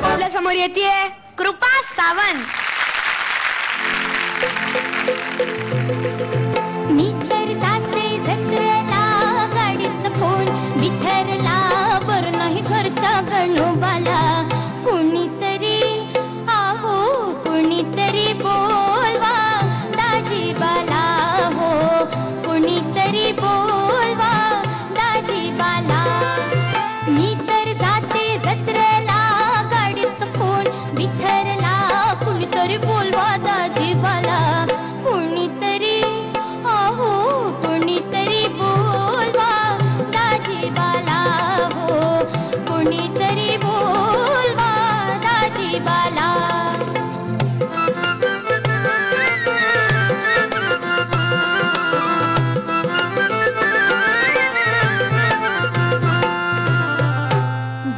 आपल्या समोर येतेय कृपा सावंत. मी तर जाते जत्रेला, गाडीचा फोन बिथरला, बरं नाही घरच्या गणोबाला. कुणीतरी आहो कुणीतरी बोलवा दाजीबाला, हो कुणीतरी बोलवा दाजीबाला. मी तर जाते जत्रेला, गाडीचा फोन बिथरला, कुणीतरी बोलवा दाजीबाला. कुणीतरी आहो कुणीतरी बोलवा दाजीबाला, हो कुणीतरी बोलवा दाजीबाला.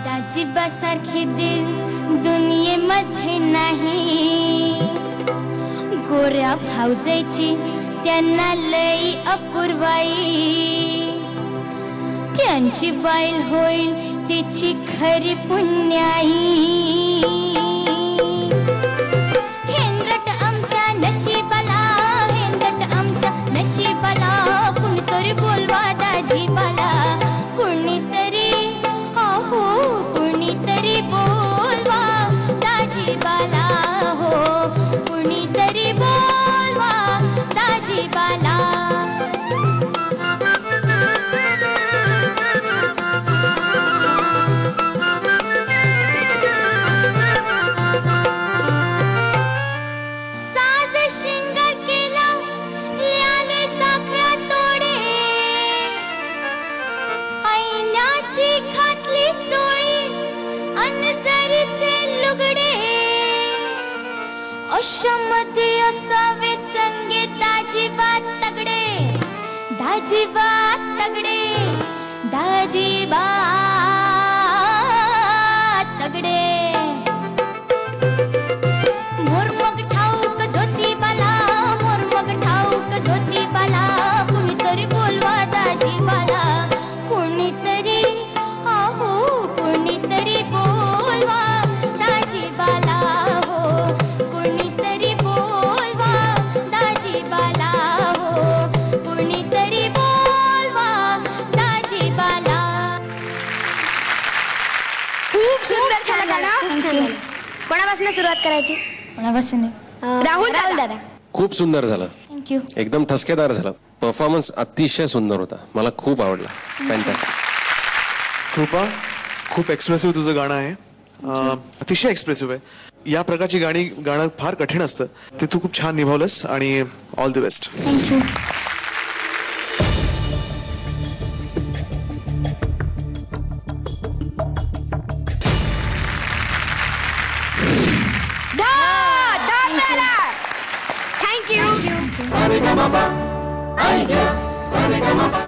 दाजीबा सारखे दिल दुनियेमध्ये नाही. गोऱ्या भाऊजायची त्यांना लई अपूर्वाई. त्यांची बाईल होईल तिची खरी पुण्याई. हेंदट आमच्या नशिबाला, हेंदट आमच्या नशिबाला, कुणीतरी बोलवा दाजीबाला. कुणीतरी आहो कुणीतरी बोलवा दाजीबाला, हो कुणीतरी बोलवा दाजीबाला. साज शिंगार केला, ल्याले साखळा तोडे, ऐनाची खातली चोळी, अनजरीचे लुगडे. अशामध्ये असावे संगे दाजीबा तगडे, दाजीबा तगडे, दाजीबा तगडे. मोरमग ठाऊक ज्योतिबाला, मोरमग ठाऊक ज्योतिबाला, कुणीतरी बोलवा दाजीबाला. कुणीतरी आहो कुणीतरी बोलवा दाजीबाला, हो कुणीतरी बोलवा दाजीबाला, हो कुणीतरी बोलवा दाजीबाला. खूप सुंदर झालं गाणं. कोणापासून सुरुवात करायची? कोणापासून? राहुल दादा. खूप सुंदर झालं. थँक्यू. एकदम ठसकेदार झालं. परफॉर्मन्स अतिशय सुंदर होता. मला खूप आवडला. फॅन्टास्टिक. कृपा, खूप एक्सप्रेसिव्ह तुझं गाणं आहे. अतिशय एक्सप्रेसिव्ह आहे. या प्रकारची गाणी गाणं फार कठीण असतं. ते तू खूप छान निभावलंस आणि all the best. Thank you. Thank you.